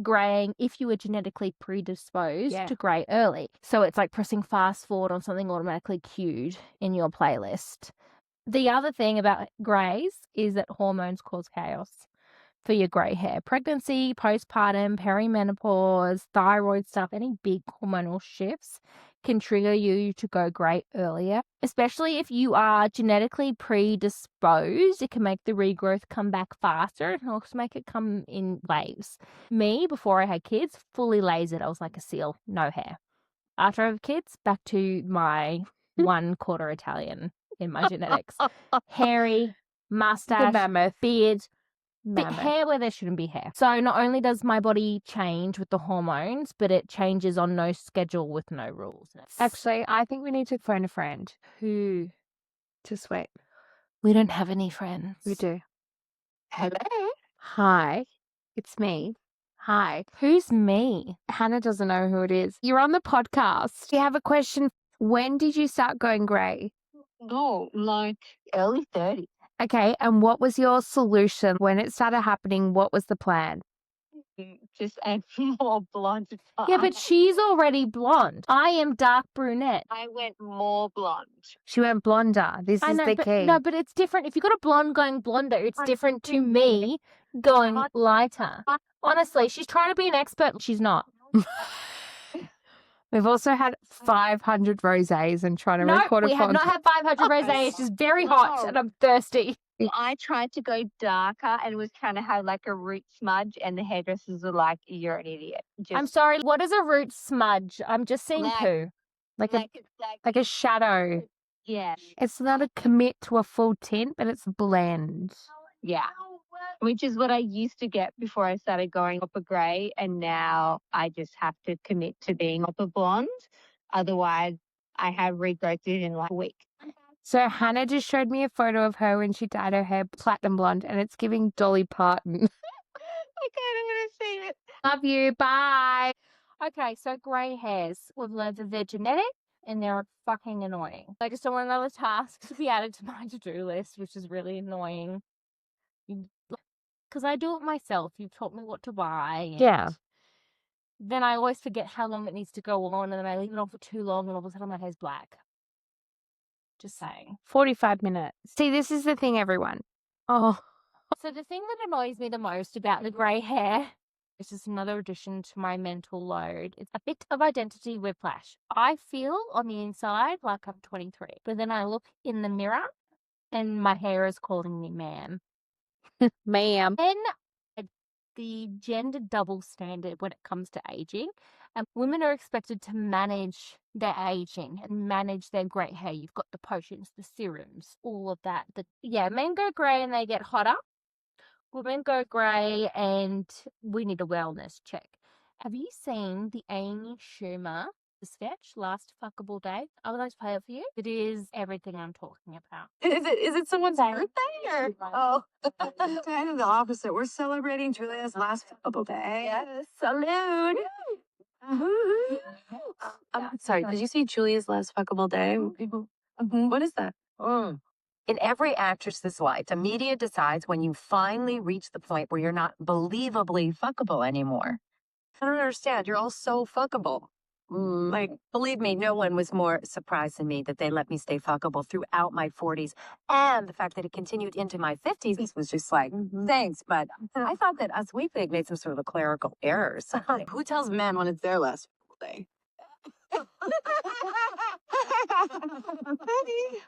greying if you are genetically predisposed Yeah. to grey early. So it's like pressing fast forward on something automatically queued in your playlist. The other thing about greys is that hormones cause chaos for your grey hair. Pregnancy, postpartum, perimenopause, thyroid stuff, any big hormonal shifts can trigger you to go grey earlier, especially if you are genetically predisposed. It can make the regrowth come back faster. It can also make it come in waves. Me, before I had kids, fully lasered. I was like a seal, no hair. After I have kids, back to my 1/4 Italian in my genetics. Hairy, The mustache, mammoth. beard, Mammoth. hair where there shouldn't be hair. So not only does my body change with the hormones, but it changes on no schedule with no rules. Actually, I think we need to phone a friend Who? to sweep. We don't have any friends. We do. Hello. Hi. It's me. Hi. Who's me? Hannah doesn't know who it is. You're on the podcast. You have a question. When did you start going grey? No, like early 30s. Okay. And what was your solution when it started happening? What was the plan? Just add more blonde. Yeah, but she's already blonde. I am dark brunette. I went more blonde. She went blonder. This I is know, the but key. no, but it's different. If you got a blonde going blonder, it's different to me going lighter. Honestly, she's trying to be an expert. She's not. We've also had 500 rosés and trying to No, record a we have pod. not had 500 rosé. It's just very hot and I'm thirsty. I tried to go darker and was trying to have like a root smudge, and the hairdressers were like, "You're an idiot." I'm sorry. What is a root smudge? I'm just seeing Like- poo. like Like, a like a shadow. yeah, It's not a commit to a full tint, but it's a blend. yeah. Which is what I used to get before I started going oppa grey, and now I just have to commit to being oppa blonde. Otherwise, I have regrowth in like a week. So Hannah just showed me a photo of her when she dyed her hair platinum blonde, and it's giving Dolly Parton. I kind of want to see it. Love you. Bye. Okay, so grey hairs. We've learned that they're genetic and they're fucking annoying. I just don't want another task to be added to my to-do list, which is really annoying. Because I do it myself. You've taught me what to buy. and Yeah. Then I always forget how long it needs to go on, and then I leave it on for too long, and all of a sudden my hair's black. Just saying. 45 minutes. See, this is the thing, everyone. Oh, So the thing that annoys me the most about the grey hair is just another addition to my mental load. It's a bit of identity whiplash. I feel on the inside like I'm 23, but then I look in the mirror And my hair is calling me ma'am. Ma'am. Then the gender double standard when it comes to aging. And women are expected to manage their aging and manage their grey hair. You've got the potions, the serums, all of that. Men go grey and they get hotter. Women go grey and we need a wellness check. Have you seen the Amy Schumer sketch, Last Fuckable Day? I would like to play it for you. It is everything I'm talking about. Is it someone's birthday or? Oh, kind of the opposite. We're celebrating Julia's last fuckable day. Yes, salute. I'm sorry. Did you say Julia's last fuckable day? What is that? In every actress's life, the media decides when you finally reach the point where you're not believably fuckable anymore. I don't understand. You're all so fuckable. Like, believe me, no one was more surprised than me that they let me stay fuckable throughout my 40s. And the fact that it continued into my 50s was just like, thanks. But I thought that Us Weekly had made some sort of clerical error or something. Who tells men when it's their last fuckable day?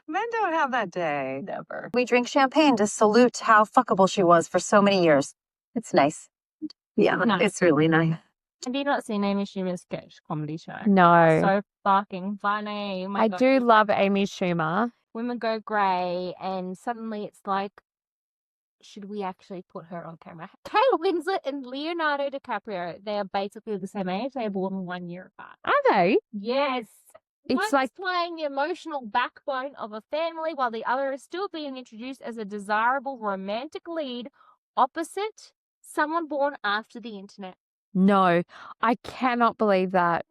Men don't have that day. Never. We drink champagne to salute how fuckable she was for so many years. It's nice. Yeah, Nice. It's really nice. Have you not seen Amy Schumer's sketch comedy show? No. So fucking funny. My I God. do love Amy Schumer. Women go grey and suddenly it's like, should we actually put her on camera? Kate Winslet and Leonardo DiCaprio, they are basically the same age. They are born 1 year apart. Are they? Yes. It's One's like- playing the emotional backbone of a family while the other is still being introduced as a desirable romantic lead opposite someone born after the internet. No, I cannot believe that.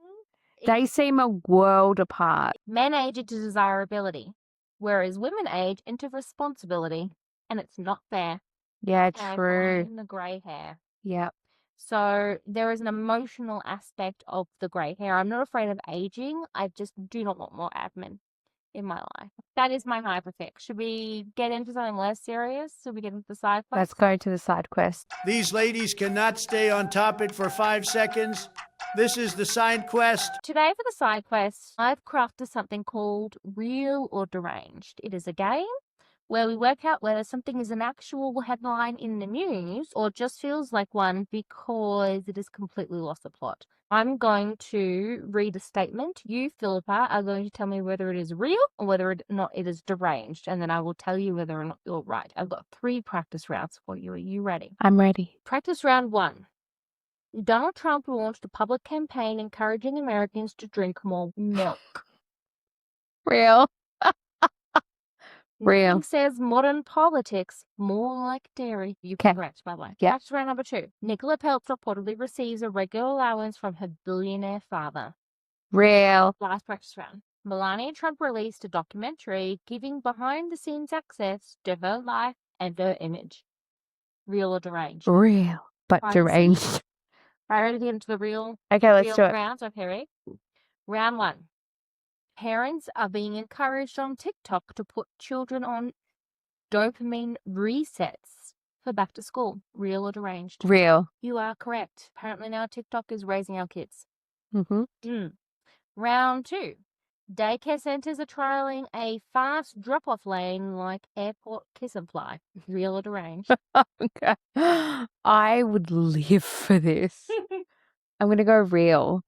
They seem a world apart. Men age into desirability, whereas women age into responsibility. And it's not fair. Yeah, And true. in the grey hair. Yep. So there is an emotional aspect of the grey hair. I'm not afraid of aging. I just do not want more admin in my life. That is my hyperfix. Should we get into something less serious? Should we get into the side quest? Let's go to the side quest. These ladies cannot stay on topic for 5 seconds. This is the side quest. Today for the side quest, I've crafted something called Real or Deranged. It is a game where we work out whether something is an actual headline in the news or just feels like one because it has completely lost the plot. I'm going to read a statement. You, Philippa, are going to tell me whether it is real or whether or not it is deranged, and then I will tell you whether or not you're right. I've got 3 practice rounds for you. Are you ready? I'm ready. Practice round 1. Donald Trump launched a public campaign encouraging Americans to drink more milk. Real. Real. Nothing says modern politics more like dairy. You Okay. correct, by the way. Yep. Practice round number 2. Nicola Peltz reportedly receives a regular allowance from her billionaire father. Real. Last practice round. Melania Trump released a documentary giving behind-the-scenes access to her life and her image. Real or deranged? Real. But Privacy. deranged. Are you ready to get into the real Okay, let's do it. rounds? Okay, ready? Round 1. Parents are being encouraged on TikTok to put children on dopamine resets for back to school. Real or deranged? Real. You are correct. Apparently now TikTok is raising our kids. Mm-hmm. Round 2. Daycare centres are trialling a fast drop-off lane like airport kiss and fly. Real or deranged? Okay. I would live for this. I'm going to go real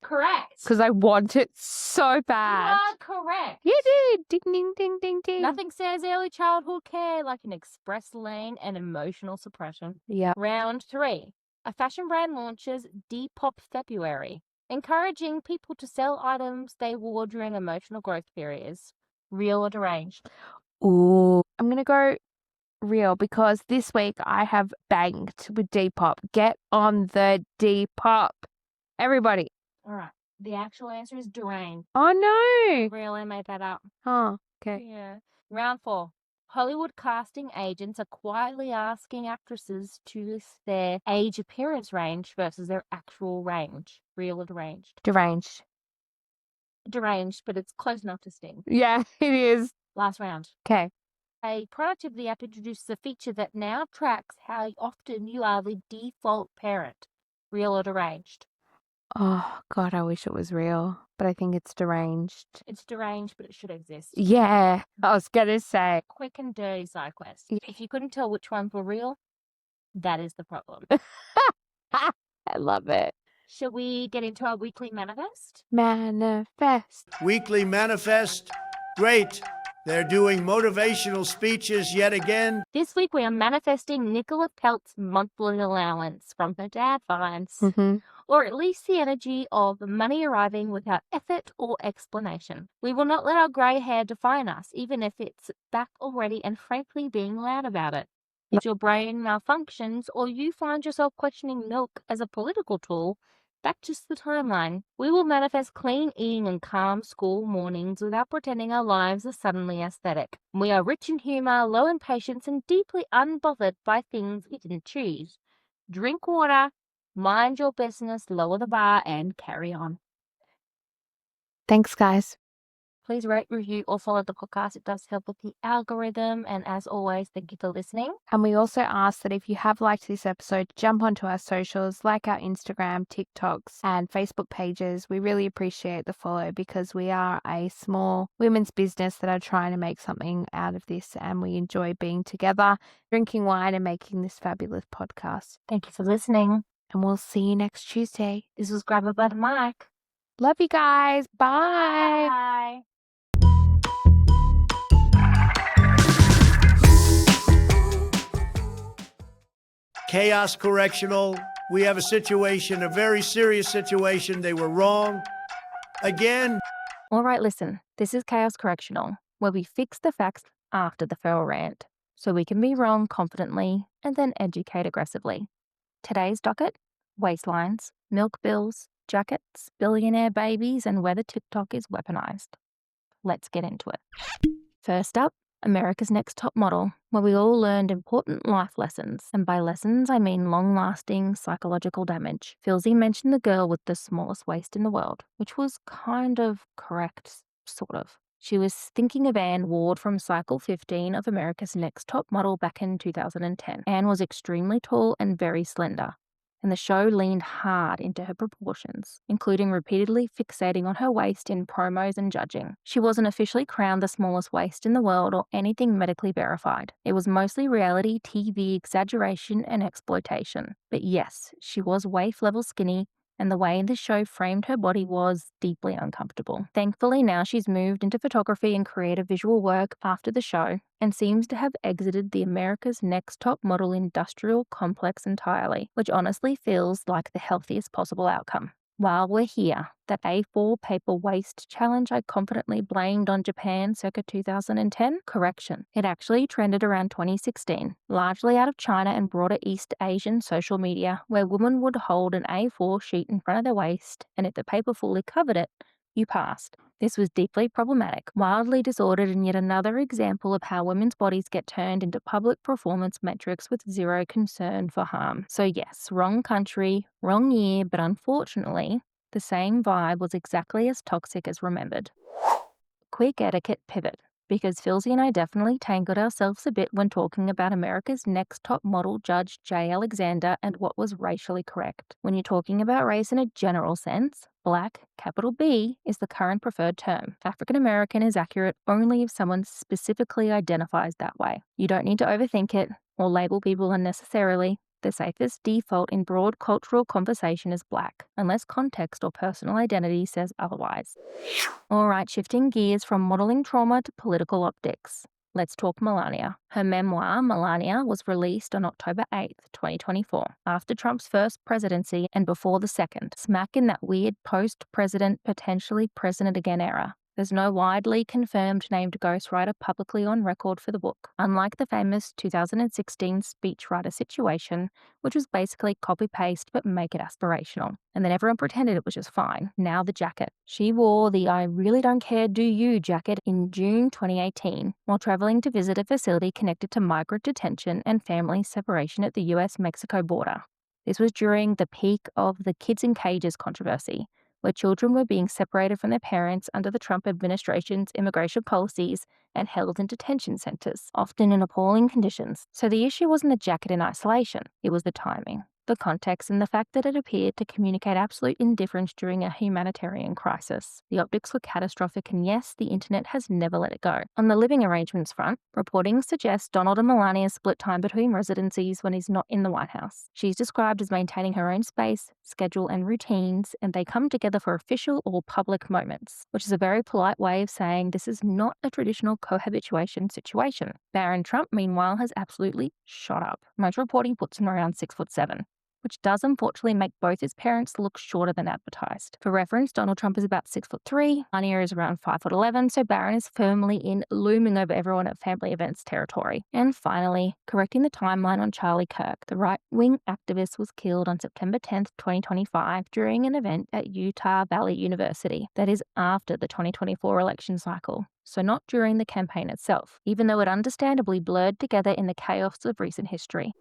Correct. because I want it so You bad. are correct. You did. Ding, ding, ding, ding, ding. Nothing says early childhood care like an express lane and emotional suppression. Yeah. Round 3. A fashion brand launches Depop February, encouraging people to sell items they wore during emotional growth periods. Real or deranged? Ooh. I'm going to go real because this week I have banged with Depop. Get on the Depop. Everybody. All right. The actual answer is deranged. Oh, no. Real, I made that up. Oh, okay. Yeah. Round 4. Hollywood casting agents are quietly asking actresses to list their age appearance range versus their actual range. Real or deranged? Deranged. Deranged, but it's close enough to sting. Yeah, it is. Last round. Okay. A productivity app introduces a feature that now tracks how often you are the default parent. Real or deranged? Oh, God, I wish it was real, but I think it's deranged. It's deranged, but it should exist. Yeah, I was going to say. Quick and dirty side quest. Yeah. If you couldn't tell which ones were real, that is the problem. I love it. Shall we get into our weekly manifest? Manifest. Weekly manifest. Great. They're doing motivational speeches yet again. This week we are manifesting Nicola Pelt's monthly allowance from her dad finds, Mm-hmm. or at least the energy of money arriving without effort or explanation. We will not let our grey hair define us, even if it's back already and frankly being loud about it. If your brain malfunctions or you find yourself questioning milk as a political tool, back to the timeline. We will manifest clean eating and calm school mornings without pretending our lives are suddenly aesthetic. We are rich in humour, low in patience, and deeply unbothered by things we didn't choose. Drink water, mind your business, lower the bar, and carry on. Thanks, guys. Please rate, review, or follow the podcast. It does help with the algorithm. And as always, thank you for listening. And we also ask that if you have liked this episode, jump onto our socials, like our Instagram, TikToks, and Facebook pages. We really appreciate the follow because we are a small women's business that are trying to make something out of this, and we enjoy being together, drinking wine, and making this fabulous podcast. Thank you for listening. And we'll see you next Tuesday. This was Grab by the Mic. Love you guys. Bye. Bye. Chaos Correctional. We have a situation, a very serious situation. They were wrong. Again. All right, listen. This is Chaos Correctional, where we fix the facts after the feral rant, so we can be wrong confidently and then educate aggressively. Today's docket: waistlines, milk bills, jackets, billionaire babies, and whether TikTok is weaponized. Let's get into it. First up, America's Next Top Model, where we all learned important life lessons. And by lessons, I mean long-lasting psychological damage. Filzy mentioned the girl with the smallest waist in the world, which was kind of correct, sort of. She was thinking of Anne Ward from Cycle 15 of America's Next Top Model back in 2010. Anne was extremely tall and very slender, and the show leaned hard into her proportions, including repeatedly fixating on her waist in promos and judging. She wasn't officially crowned the smallest waist in the world or anything medically verified. It was mostly reality TV exaggeration and exploitation. But yes, she was waif-level skinny, and the way the show framed her body was deeply uncomfortable. Thankfully, now she's moved into photography and creative visual work after the show, and seems to have exited the America's Next Top Model industrial complex entirely, which honestly feels like the healthiest possible outcome. While we're here, that A4 paper waist challenge I confidently blamed on Japan circa 2010, correction. It actually trended around 2016, largely out of China and broader East Asian social media, where women would hold an A4 sheet in front of their waist, and if the paper fully covered it, you passed. This was deeply problematic, wildly disordered, and yet another example of how women's bodies get turned into public performance metrics with zero concern for harm. So yes, wrong country, wrong year, but unfortunately, the same vibe was exactly as toxic as remembered. Quick etiquette pivot, because Filzy and I definitely tangled ourselves a bit when talking about America's Next Top Model judge Jay Alexander and what was racially correct. When you're talking about race in a general sense, Black, capital B, is the current preferred term. African American is accurate only if someone specifically identifies that way. You don't need to overthink it or label people unnecessarily. The safest default in broad cultural conversation is Black, unless context or personal identity says otherwise. Alright, shifting gears from modelling trauma to political optics. Let's talk Melania. Her memoir, Melania, was released on October 8th, 2024, after Trump's first presidency and before the second, smack in that weird post-president, potentially president again era. There's no widely confirmed named ghostwriter publicly on record for the book, unlike the famous 2016 speechwriter situation, which was basically copy-paste but make it aspirational. And then everyone pretended it was just fine. Now the jacket. She wore the "I really don't care, do you" jacket in June 2018 while traveling to visit a facility connected to migrant detention and family separation at the US-Mexico border. This was during the peak of the kids in cages controversy, where children were being separated from their parents under the Trump administration's immigration policies and held in detention centers, often in appalling conditions. So the issue wasn't the jacket in isolation, it was the timing. the context, and the fact that it appeared to communicate absolute indifference during a humanitarian crisis. The optics were catastrophic, and yes, the internet has never let it go. On the living arrangements front, reporting suggests Donald and Melania split time between residencies when he's not in the White House. She's described as maintaining her own space, schedule, and routines, and they come together for official or public moments, which is a very polite way of saying this is not a traditional cohabituation situation. Barron Trump, meanwhile, has absolutely shot up. Most reporting puts him around 6'7", which does unfortunately make both his parents look shorter than advertised. For reference, Donald Trump is about 6'3", Melania is around 5'11", so Barron is firmly in looming over everyone at family events territory. And finally, correcting the timeline on Charlie Kirk, the right-wing activist was killed on September 10th, 2025 during an event at Utah Valley University. That is after the 2024 election cycle, so not during the campaign itself, even though it understandably blurred together in the chaos of recent history.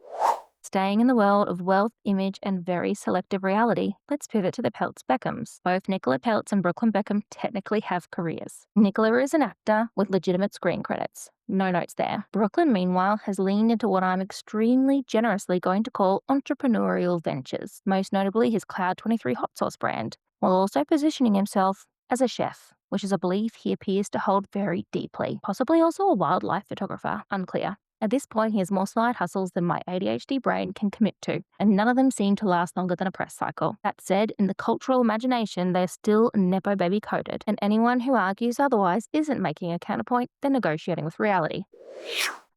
Staying in the world of wealth, image, and very selective reality, let's pivot to the Peltz Beckhams. Both Nicola Peltz and Brooklyn Beckham technically have careers. Nicola is an actor with legitimate screen credits. No notes there. Brooklyn, meanwhile, has leaned into what I'm extremely generously going to call entrepreneurial ventures, most notably his Cloud 23 hot sauce brand, while also positioning himself as a chef, which is a belief he appears to hold very deeply. Possibly also a wildlife photographer, unclear. At this point, he has more side hustles than my ADHD brain can commit to, and none of them seem to last longer than a press cycle. That said, in the cultural imagination, they're still nepo baby coded, and anyone who argues otherwise isn't making a counterpoint, they're negotiating with reality.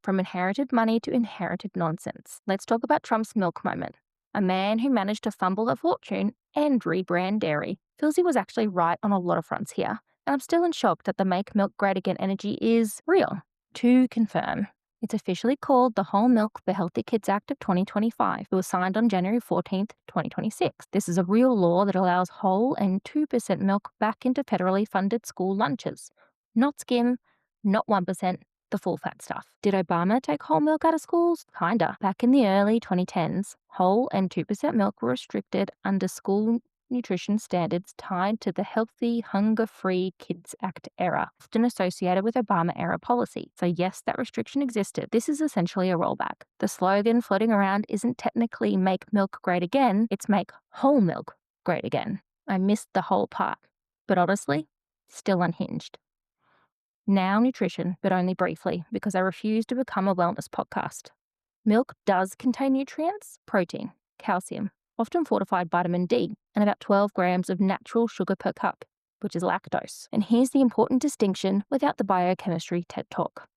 From inherited money to inherited nonsense, let's talk about Trump's milk moment. A man who managed to fumble a fortune and rebrand dairy feels he was actually right on a lot of fronts here, and I'm still in shock that the Make Milk Great Again energy is real. To confirm, it's officially called the Whole Milk for Healthy Kids Act of 2025. It was signed on January 14th, 2026. This is a real law that allows whole and 2% milk back into federally funded school lunches. Not skim, not 1%, the full fat stuff. Did Obama take whole milk out of schools? Kinda. Back in the early 2010s, whole and 2% milk were restricted under school nutrition standards tied to the Healthy, Hunger-Free Kids Act era, often associated with Obama-era policy. So yes, that restriction existed. This is essentially a rollback. The slogan floating around isn't technically Make Milk Great Again, it's Make Whole Milk Great Again. I missed the whole part, but honestly, still unhinged. Now nutrition, but only briefly, because I refuse to become a wellness podcast. Milk does contain nutrients, protein, calcium, often fortified vitamin D, and about 12 grams of natural sugar per cup, which is lactose. And here's the important distinction without the biochemistry TED Talk.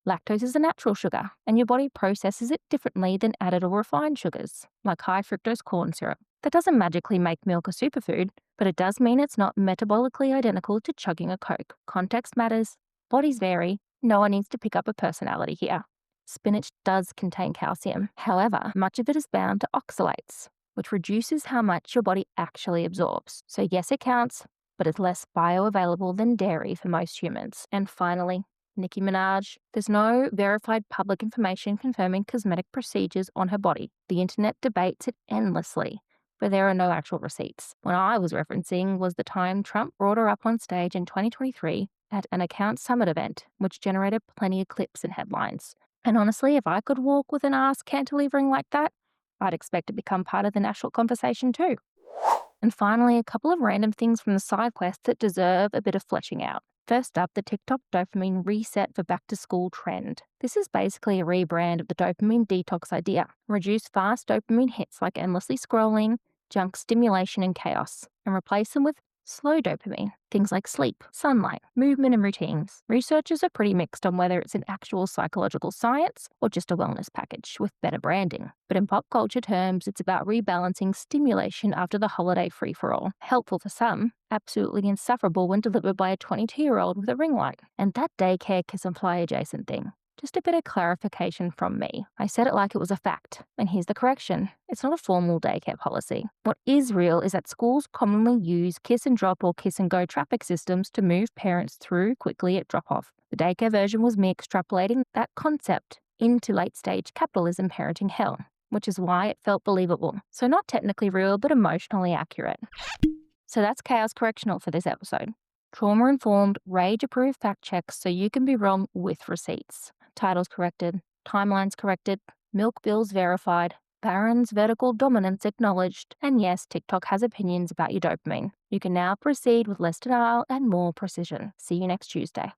Lactose is a natural sugar, and your body processes it differently than added or refined sugars, like high fructose corn syrup. That doesn't magically make milk a superfood, but it does mean it's not metabolically identical to chugging a Coke. Context matters, bodies vary, no one needs to pick up a personality here. Spinach does contain calcium. However, much of it is bound to oxalates, which reduces how much your body actually absorbs. So yes, it counts, but it's less bioavailable than dairy for most humans. And finally, Nicki Minaj. There's no verified public information confirming cosmetic procedures on her body. The internet debates it endlessly, but there are no actual receipts. What I was referencing was the time Trump brought her up on stage in 2023 at an Account Summit event, which generated plenty of clips and headlines. And honestly, if I could walk with an ass cantilevering like that, I'd expect to become part of the national conversation too. And finally, a couple of random things from the side quest that deserve a bit of fleshing out. First up, the TikTok dopamine reset for back to school trend. This is basically a rebrand of the dopamine detox idea. Reduce fast dopamine hits like endlessly scrolling, junk stimulation and chaos, and replace them with slow dopamine, things like sleep, sunlight, movement and routines. Researchers are pretty mixed on whether it's an actual psychological science or just a wellness package with better branding. But in pop culture terms, it's about rebalancing stimulation after the holiday free-for-all. Helpful for some, absolutely insufferable when delivered by a 22-year-old with a ring light. And that daycare kiss and fly adjacent thing. Just a bit of clarification from me. I said it like it was a fact, and here's the correction. It's not a formal daycare policy. What is real is that schools commonly use kiss and drop or kiss and go traffic systems to move parents through quickly at drop-off. The daycare version was me extrapolating that concept into late-stage capitalism parenting hell, which is why it felt believable. So not technically real, but emotionally accurate. So that's Chaos Correctional for this episode. Trauma-informed, rage-approved fact checks so you can be wrong with receipts. Titles corrected, timelines corrected, milk bills verified, Barron's vertical dominance acknowledged. And yes, TikTok has opinions about your dopamine. You can now proceed with less denial and more precision. See you next Tuesday.